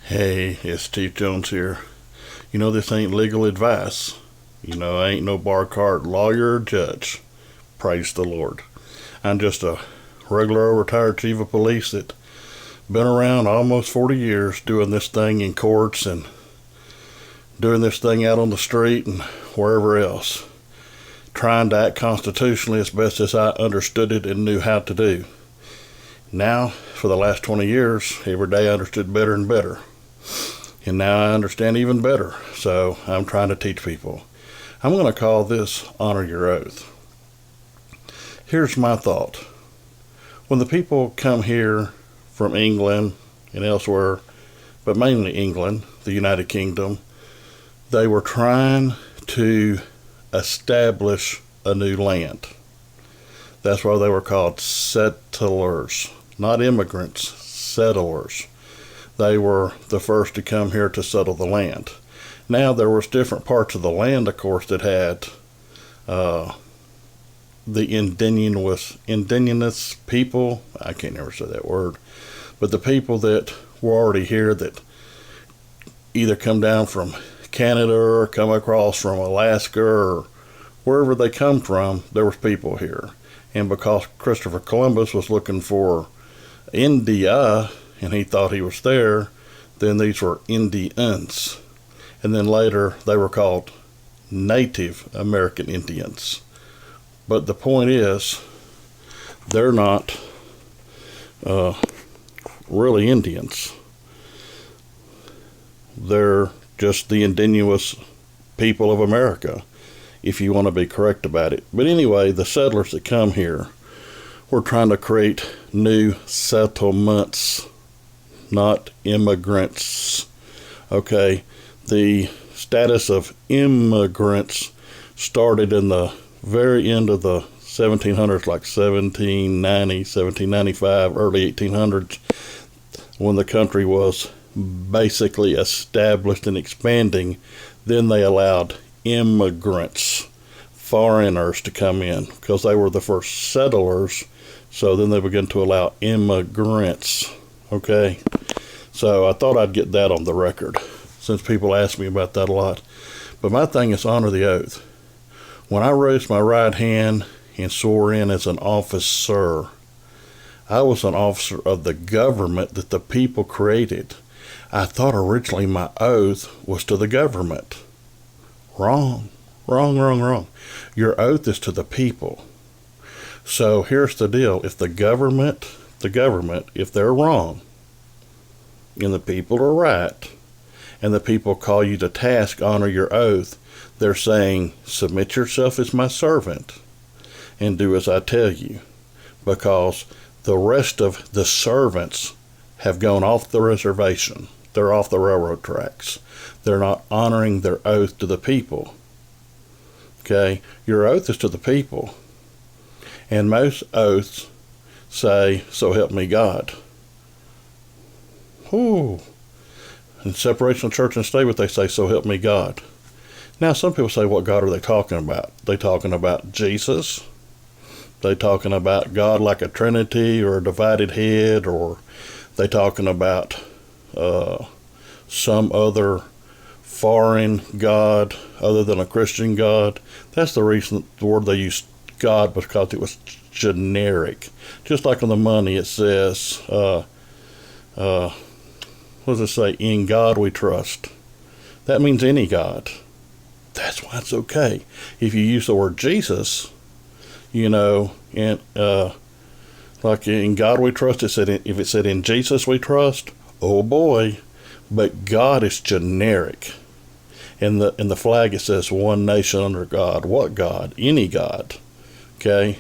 Hey, it's Chief Jones here. This ain't legal advice. I ain't no bar cart lawyer or judge. Praise the Lord. I'm just a regular retired chief of police that been around almost 40 years doing this thing in courts and doing this thing out on the street and wherever else. Trying to act constitutionally as best as I understood it and knew how to do. Now, for the last 20 years, every day I understood better and better. And now I understand even better, so I'm trying to teach people. I'm going to call this Honor Your Oath. Here's my thought. When the people come here from England and elsewhere, but mainly England, the United Kingdom, they were trying to establish a new land. That's why they were called settlers, not immigrants, settlers. They were the first to come here to settle the land. Now there was different parts of the land, of course, that had the indigenous people. I can't never say that word, but the people that were already here that either come down from Canada or come across from Alaska or wherever they come from, there was people here. And because Christopher Columbus was looking for India, and he thought he was there, then these were Indians. And then later they were called Native American Indians. But the point is, they're not really Indians. They're just the indigenous people of America, if you want to be correct about it. But anyway, the settlers that come here were trying to create new settlements, not immigrants. Okay, the status of immigrants started in the very end of the 1700s, like 1790, 1795, early 1800s, when the country was basically established and expanding. Then they allowed immigrants, foreigners, to come in because they were the first settlers. So then they began to allow immigrants. Okay, so I thought I'd get that on the record since people ask me about that a lot. But my thing is honor the oath. When I raised my right hand and swore in as an officer, I was an officer of the government that the people created. I thought originally my oath was to the government. Wrong. Your oath is to the people. So here's the deal. If the government, if they're wrong and the people are right, and the people call you to task, honor your oath, they're saying, submit yourself as my servant and do as I tell you, because the rest of the servants have gone off the reservation. They're off the railroad tracks. They're not honoring their oath to the people. Okay? Your oath is to the people. And most oaths say, so help me God. Ooh. In separation of church and state, what they say, so help me God. Now, some people say, what God are they talking about? They talking about Jesus? They talking about God like a Trinity or a divided head? Or they talking about some other foreign God other than a Christian God? That's the reason the word they use God, because it was generic. Just like on the money, it says, what does it say? In God we trust. That means any God. That's why it's okay. If you use the word Jesus, and like in God we trust, if it said in Jesus we trust, oh boy. But God is generic. In the flag it says one nation under God. What God? Any God. Okay?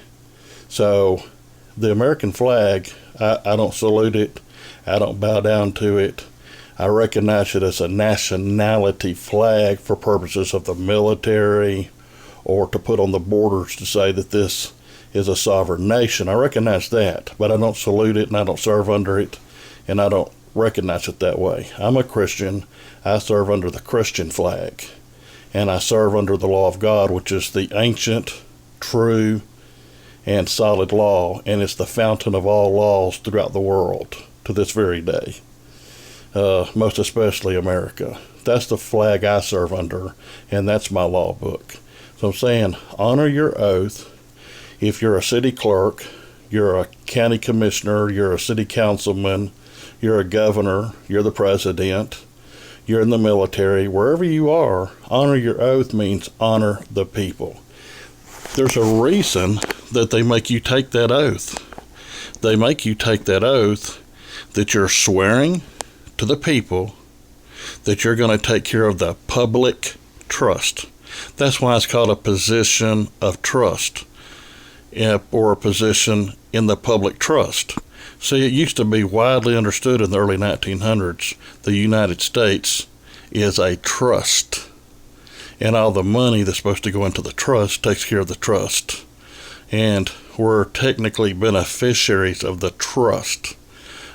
So the American flag, I don't salute it. I don't bow down to it. I recognize it as a nationality flag for purposes of the military or to put on the borders to say that this is a sovereign nation. I recognize that, but I don't salute it and I don't serve under it, and I don't recognize it that way. I'm a Christian. I serve under the Christian flag, and I serve under the law of God, which is the ancient, true, and solid law, and it's the fountain of all laws throughout the world to this very day. most especially America. That's the flag I serve under, and that's my law book. So I'm saying honor your oath. If you're a city clerk, you're a county commissioner, you're a city councilman, you're a governor, you're the president, you're in the military, wherever you are, honor your oath means honor the people. There's a reason that they make you take that oath. They make you take that oath that you're swearing to the people that you're going to take care of the public trust. That's why it's called a position of trust, or a position in the public trust. See, it used to be widely understood in the early 1900s the United States is a trust, and all the money that's supposed to go into the trust takes care of the trust, and we're technically beneficiaries of the trust,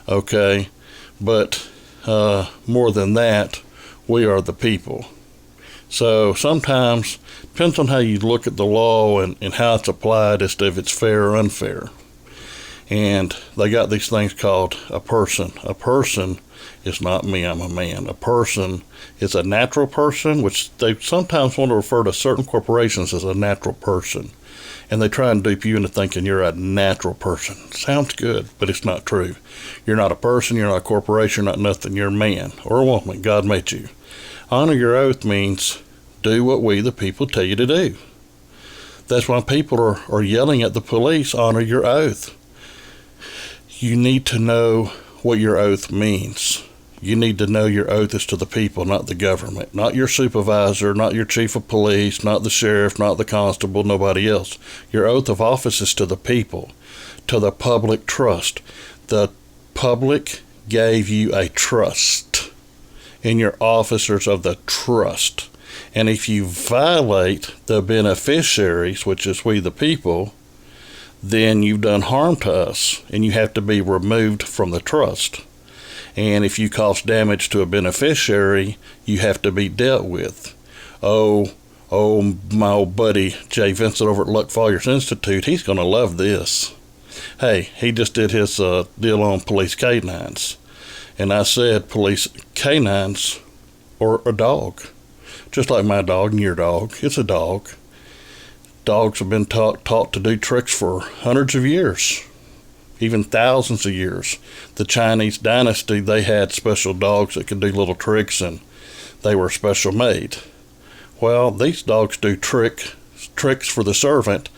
okay? But more than that, we are the people. So sometimes, depends on how you look at the law and how it's applied as to if it's fair or unfair. And they got these things called a person. A person is not me, I'm a man. A person is a natural person, which they sometimes want to refer to certain corporations as a natural person. And they try and dupe you into thinking you're a natural person. Sounds good, but it's not true. You're not a person, you're not a corporation, you're not nothing. You're a man or a woman. God made you. Honor your oath means do what we, the people, tell you to do. That's why people are yelling at the police, honor your oath. You need to know what your oath means. You need to know your oath is to the people, not the government, not your supervisor, not your chief of police, not the sheriff, not the constable, nobody else. Your oath of office is to the people, to the public trust. The public gave you a trust, and you're officers of the trust. And if you violate the beneficiaries, which is we the people, then you've done harm to us, and you have to be removed from the trust. And if you cause damage to a beneficiary, you have to be dealt with. Oh, my old buddy Jay Vincent over at Luck Fawyers Institute, he's going to love this. Hey, he just did his deal on police canines. And I said police canines are a dog. Just like my dog and your dog. It's a dog. Dogs have been taught to do tricks for hundreds of years, even thousands of years. The Chinese dynasty, they had special dogs that could do little tricks, and they were special made. Well, these dogs do tricks for the servant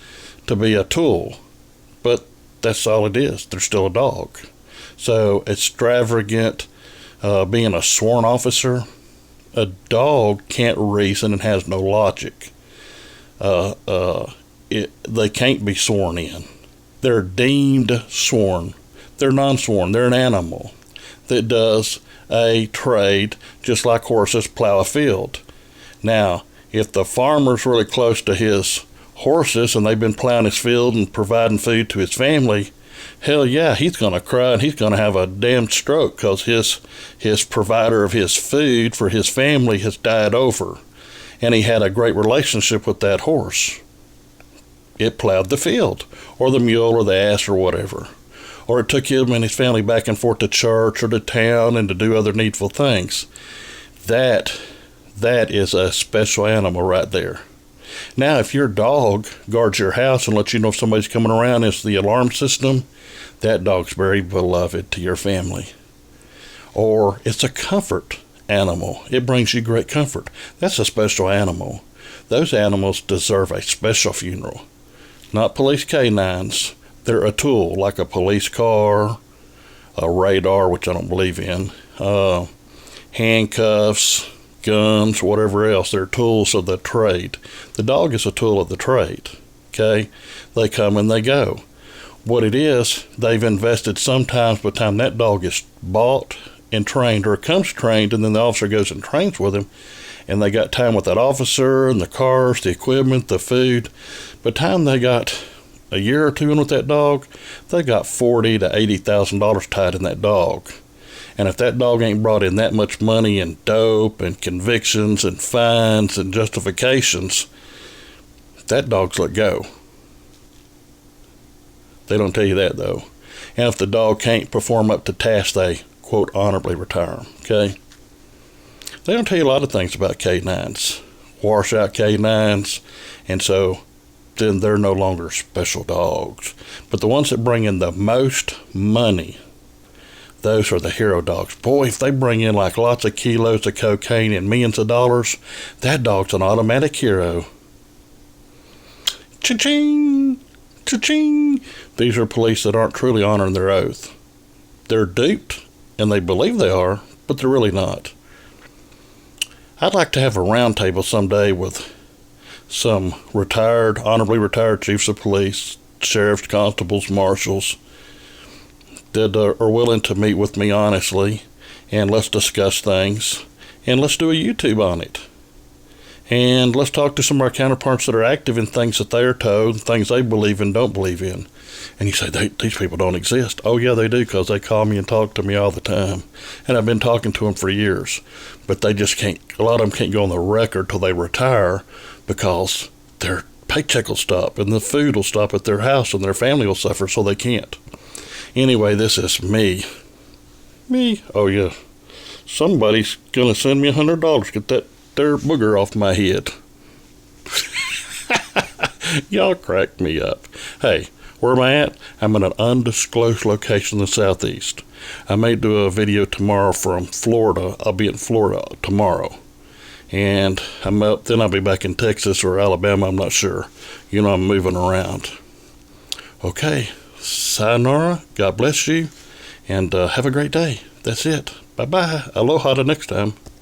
to be a tool, but that's all it is. They're still a dog. So extravagant, being a sworn officer, a dog can't reason and has no logic. They can't be sworn in. They're deemed sworn. They're non-sworn. They're an animal that does a trade just like horses plow a field. Now, if the farmer's really close to his horses and they've been plowing his field and providing food to his family, hell yeah, he's going to cry and he's going to have a damn stroke because his provider of his food for his family has died over. And he had a great relationship with that horse. It plowed the field, or the mule, or the ass, or whatever. Or it took him and his family back and forth to church or to town and to do other needful things. That is a special animal right there. Now, if your dog guards your house and lets you know if somebody's coming around, it's the alarm system, that dog's very beloved to your family. Or it's a comfort animal. It brings you great comfort. That's a special animal. Those animals deserve a special funeral. Not police canines. They're a tool, like a police car, a radar, which I don't believe in, handcuffs, guns, whatever else. They're tools of the trade. The dog is a tool of the trade, okay? They come and they go. What it is, they've invested sometimes by the time that dog is bought and trained, or comes trained, and then the officer goes and trains with him, and they got time with that officer and the cars, the equipment, the food. By the time they got a year or two in with that dog, they got $40,000 to $80,000 tied in that dog. And if that dog ain't brought in that much money in dope and convictions and fines and justifications, that dog's let go. They don't tell you that, though. And if the dog can't perform up to task, they quote, honorably retire, okay? They don't tell you a lot of things about canines, washout canines, and so then they're no longer special dogs. But the ones that bring in the most money, those are the hero dogs. Boy, if they bring in like lots of kilos of cocaine and millions of dollars, that dog's an automatic hero. Cha-ching! Cha-ching! These are police that aren't truly honoring their oath. They're duped, and they believe they are, but they're really not. I'd like to have a round table someday with some honorably retired chiefs of police, sheriffs, constables, marshals that are willing to meet with me honestly, and let's discuss things, and let's do a YouTube on it. And let's talk to some of our counterparts that are active in things that they are told, things they believe and don't believe in. And you say, these people don't exist. Oh, yeah, they do, because they call me and talk to me all the time. And I've been talking to them for years. But they just can't, a lot of them can't go on the record till they retire because their paycheck will stop and the food will stop at their house and their family will suffer, so they can't. Anyway, this is me. Me? Oh, yeah. Somebody's going to send me $100 to get that there booger off my head. Y'all crack me up. Hey, where am I at? I'm in an undisclosed location in the southeast. I may do a video tomorrow from Florida. I'll be in Florida tomorrow. And I'm up, then I'll be back in Texas or Alabama, I'm not sure. You know, I'm moving around. Okay, sayonara, God bless you, and have a great day. That's it. Bye-bye. Aloha till next time.